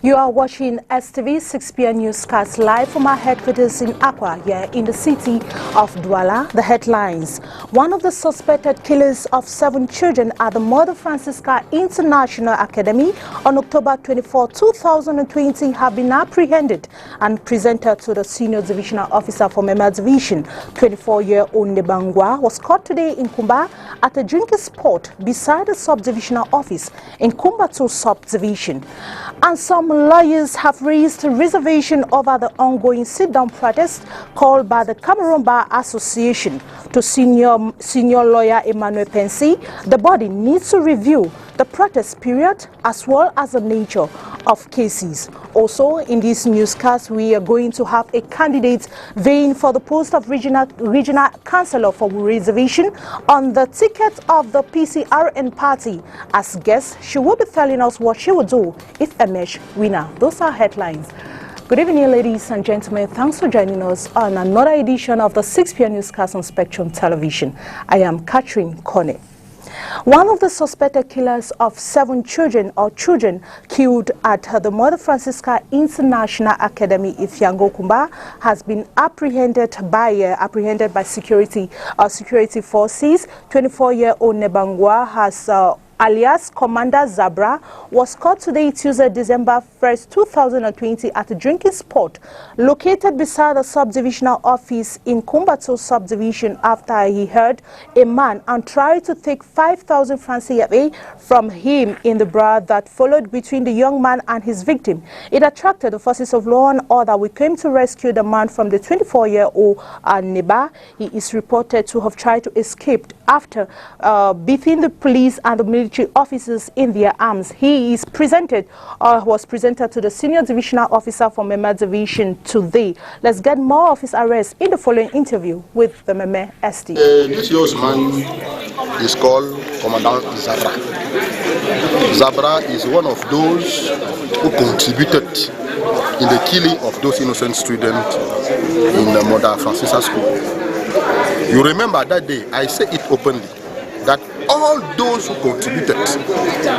You are watching STV 6 p.m. newscast live from our headquarters in Accra, here in the city of Douala. The headlines: one of the suspected killers of 7 children at the Mother Francisca International Academy on October 24, 2020 have been apprehended and presented to the Senior Divisional Officer for Mema Division. 24-year-old Nebangwa was caught today in Kumba at a drinking spot beside the subdivisional office in Kumba 2 subdivision. And some lawyers have raised reservation over the ongoing sit-down protest called by the Cameroon Bar Association. To senior lawyer Emmanuel Pensy, the body needs to review the protest period as well as the nature of cases. Also, in this newscast, we are going to have a candidate vying for the post of regional councillor for reservation on the ticket of the PCRN party. As guest, she will be telling us what she will do if emerged winner. Those are headlines. Good evening, ladies and gentlemen. Thanks for joining us on another edition of the 6 p.m. newscast on Spectrum Television. I am Catherine Kone. One of the suspected killers of 7 children killed at the Mother Francisca International Academy in Kumba has been apprehended by security forces. 24-year-old Nebangwa has alias Commander Zabra was caught today, Tuesday, December 1st, 2020 at a drinking spot located beside the subdivisional office in Kumbato subdivision after he heard a man and tried to take 5,000 francs CFA from him in the brawl that followed between the young man and his victim. It attracted the forces of law and order. We came to rescue the man from the 24-year-old Neba. He is reported to have tried to escape after beating the police and the military officers in their arms. He is was presented to the Senior Divisional Officer for Mema Division today. Let's get more of his arrest in the following interview with the Meme ST. This young man is called Commandant Zabra. Zabra is one of those who contributed in the killing of those innocent students in the Mother Francisca School. You remember that day, I say it openly, that all those who contributed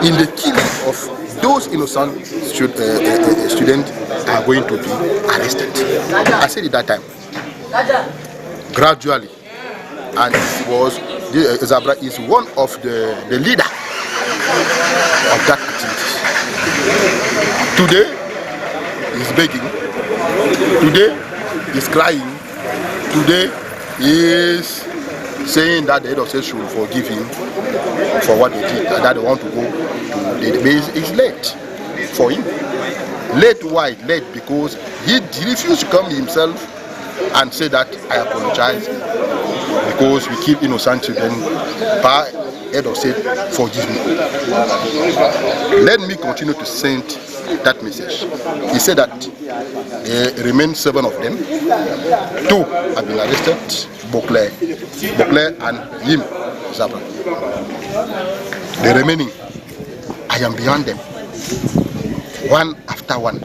in the killing of those innocent students are going to be arrested. I said it that time. Gradually, and Zabra is one of the leader of that activity. Today, he's begging. Today, he's crying. Today, is saying that the head of state should forgive him for what they did and that they want to go to the base. It's late for him. Late why? Late because he refused to come himself and say that I apologize because we kill innocent children. By head of state, forgive me. Let me continue to send that message. He said that there remain 7 of them. 2 have been arrested, Bokle and him, Zabra. The remaining, I am beyond them, one after one,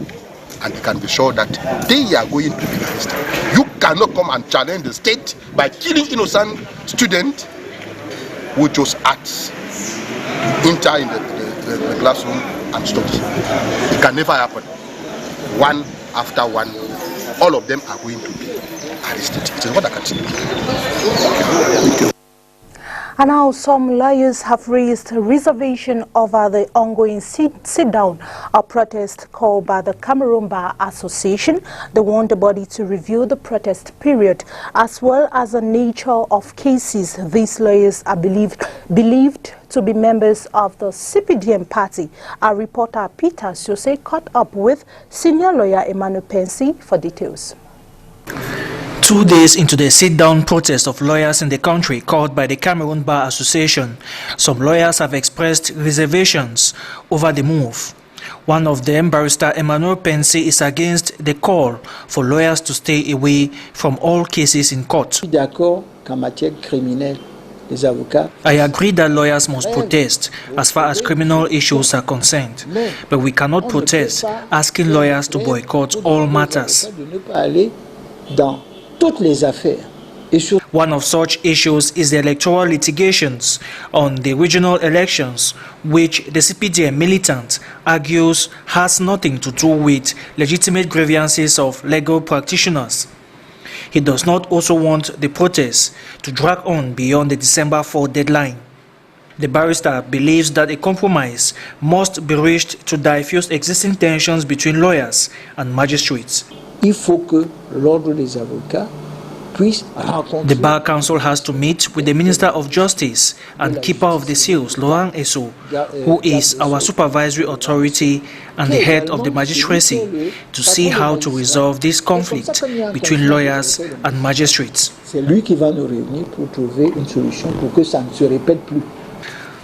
and you can be sure that they are going to be arrested. You cannot come and challenge the state by killing innocent students who chose arts, enter in the classroom and study. It can never happen. One after one, all of them are going to be arrested. It is what I can say. Thank you. And now some lawyers have raised reservation over the ongoing sit-down protest called by the Cameroon Bar Association. They want the body to review the protest period as well as the nature of cases. These lawyers are believed to be members of the CPDM party. Our reporter Peter Sose caught up with senior lawyer Emmanuel Pensy for details. 2 days into the sit-down protest of lawyers in the country called by the Cameroon Bar Association, some lawyers have expressed reservations over the move. One of them, Barrister Emmanuel Pensy, is against the call for lawyers to stay away from all cases in court. I agree that lawyers must protest as far as criminal issues are concerned, but we cannot protest asking lawyers to boycott all matters. Toutes les affaires One of such issues is the electoral litigations on the regional elections, which the CPDM militant argues has nothing to do with legitimate grievances of legal practitioners. He does not also want the protests to drag on beyond the December 4 deadline. The barrister believes that a compromise must be reached to diffuse existing tensions between lawyers and magistrates. Il faut que l'ordre des avocats puisse rencontrer. The Bar Council has to meet with the Minister of Justice and Keeper of the Seals, Laurent Esso, who is our supervisory authority and the head of the magistracy, to see how to resolve this conflict between lawyers and magistrates. C'est lui qui va nous réunir pour trouver une solution pour que ça ne se répète plus.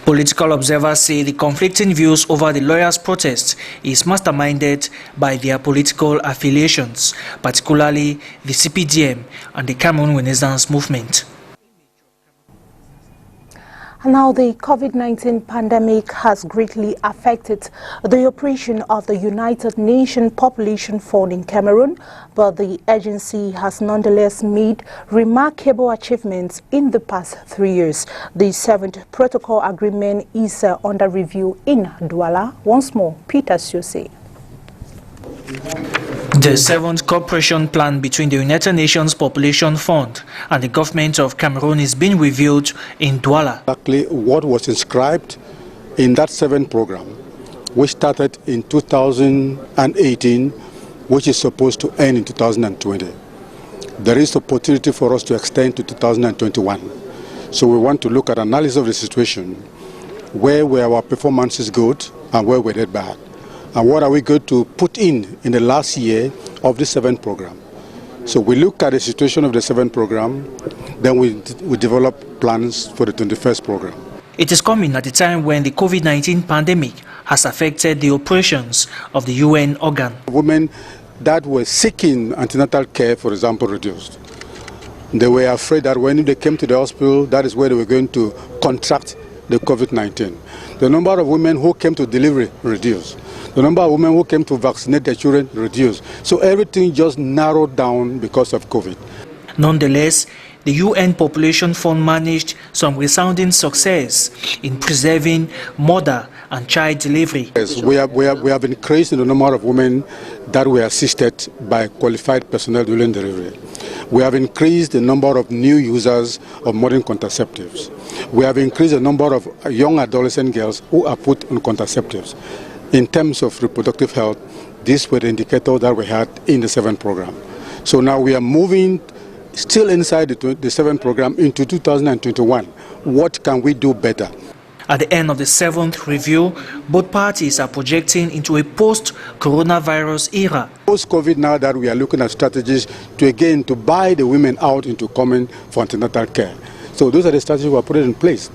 Political observers say the conflicting views over the lawyers' protest is masterminded by their political affiliations, particularly the CPDM and the Cameroon Renaissance movement. And now the COVID-19 pandemic has greatly affected the operation of the United Nations Population Fund in Cameroon, but the agency has nonetheless made remarkable achievements in the past 3 years. The 7th protocol agreement is under review in Douala. Once more, Peter Siose. The 7th cooperation plan between the United Nations Population Fund and the government of Cameroon is being reviewed in Douala. Exactly what was inscribed in that 7th program, which started in 2018, which is supposed to end in 2020. There is opportunity for us to extend to 2021. So we want to look at analysis of the situation, where were our performances good and where were they bad. And what are we going to put in the last year of the 7th program? So we look at the situation of the 7th program, then we develop plans for the 21st program. It is coming at a time when the COVID-19 pandemic has affected the operations of the UN organ. Women that were seeking antenatal care, for example, reduced. They were afraid that when they came to the hospital, that is where they were going to contract the COVID-19. The number of women who came to delivery reduced. The number of women who came to vaccinate their children reduced. So everything just narrowed down because of COVID. Nonetheless, the UN Population Fund managed some resounding success in preserving mother and child delivery. Yes, we have increased the number of women that were assisted by qualified personnel during delivery. We have increased the number of new users of modern contraceptives. We have increased the number of young adolescent girls who are put on contraceptives. In terms of reproductive health, these were the indicators that we had in the 7th program. So now we are moving still inside the 7th program into 2021. What can we do better? At the end of the 7th review, both parties are projecting into a post-coronavirus era. Post-COVID, now that we are looking at strategies to buy the women out into coming for antenatal care. So those are the strategies we are putting in place.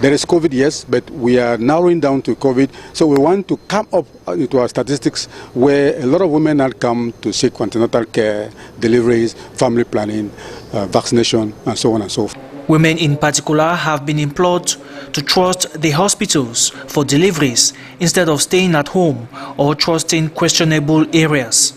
There is COVID, yes, but we are narrowing down to COVID. So we want to come up into our statistics where a lot of women have come to seek antenatal care, deliveries, family planning, vaccination, and so on and so forth. Women in particular have been implored to trust the hospitals for deliveries instead of staying at home or trusting questionable areas.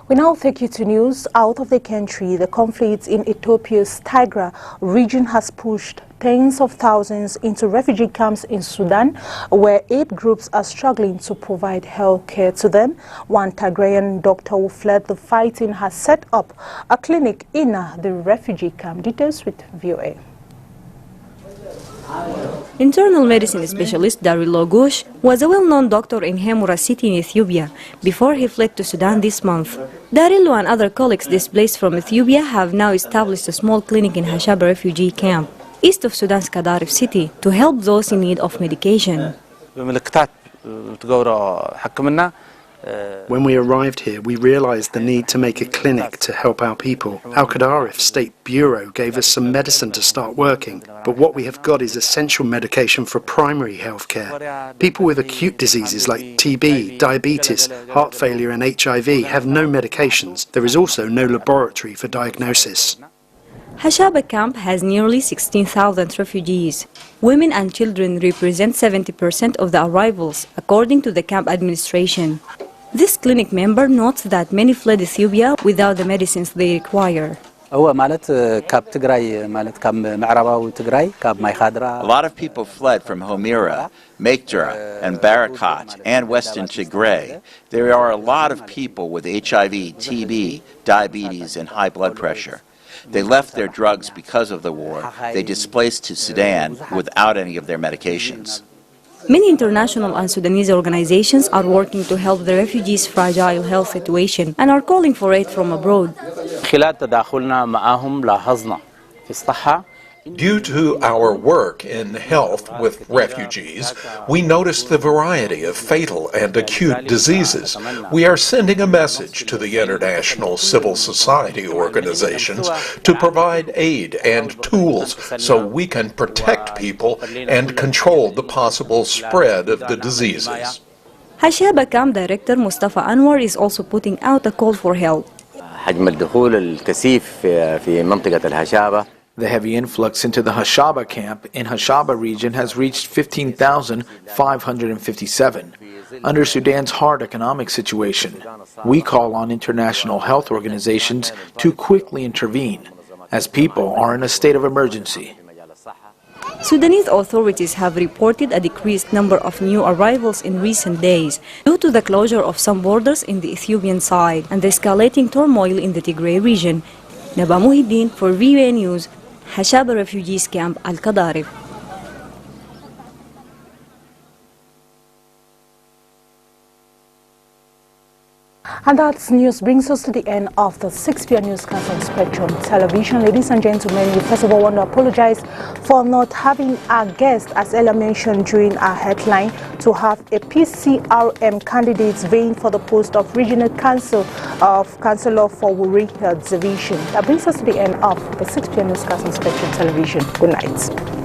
We now take you to news out of the country. The conflict in Ethiopia's Tigray region has pushed tens of thousands into refugee camps in Sudan, where 8 groups are struggling to provide health care to them. One Tigrayan doctor who fled the fighting has set up a clinic in the refugee camp. Details with VOA. Internal medicine specialist Darilo Ghosh was a well-known doctor in Hemura city in Ethiopia before he fled to Sudan this month. Darilo and other colleagues displaced from Ethiopia have now established a small clinic in Hashaba refugee camp, east of Sudan's Kadarif city, to help those in need of medication. When we arrived here, we realized the need to make a clinic to help our people. Al Kadarif State Bureau gave us some medicine to start working, but what we have got is essential medication for primary health care. People with acute diseases like TB, diabetes, heart failure and HIV have no medications. There is also no laboratory for diagnosis. Hashaba camp has nearly 16,000 refugees. Women and children represent 70% of the arrivals, according to the camp administration. This clinic member notes that many fled Ethiopia without the medicines they require. A lot of people fled from Homira, Mekdra, and Barakat, and Western Tigray. There are a lot of people with HIV, TB, diabetes, and high blood pressure. They left their drugs because of the war. They displaced to Sudan without any of their medications. Many international and Sudanese organizations are working to help the refugees' fragile health situation and are calling for aid from abroad. Due to our work in health with refugees, we noticed the variety of fatal and acute diseases. We are sending a message to the international civil society organizations to provide aid and tools so we can protect people and control the possible spread of the diseases. Hashaba Camp Director Mustafa Anwar is also putting out a call for help. The heavy influx into the Hashaba camp in Hashaba region has reached 15,557. Under Sudan's hard economic situation, we call on international health organizations to quickly intervene, as people are in a state of emergency. Sudanese authorities have reported a decreased number of new arrivals in recent days due to the closure of some borders in the Ethiopian side and the escalating turmoil in the Tigray region. Naba Muhiddin for VOA News, Hashaba Refugees Camp, Al-Qadarif. And that news brings us to the end of the 6 p.m. newscast on Spectrum Television. Ladies and gentlemen, we first of all want to apologize for not having our guest, as Ella mentioned during our headline, to have a PCRM candidate vying for the post of Regional Councillor for Wuri Division. That brings us to the end of the 6 p.m. newscast on Spectrum Television. Good night.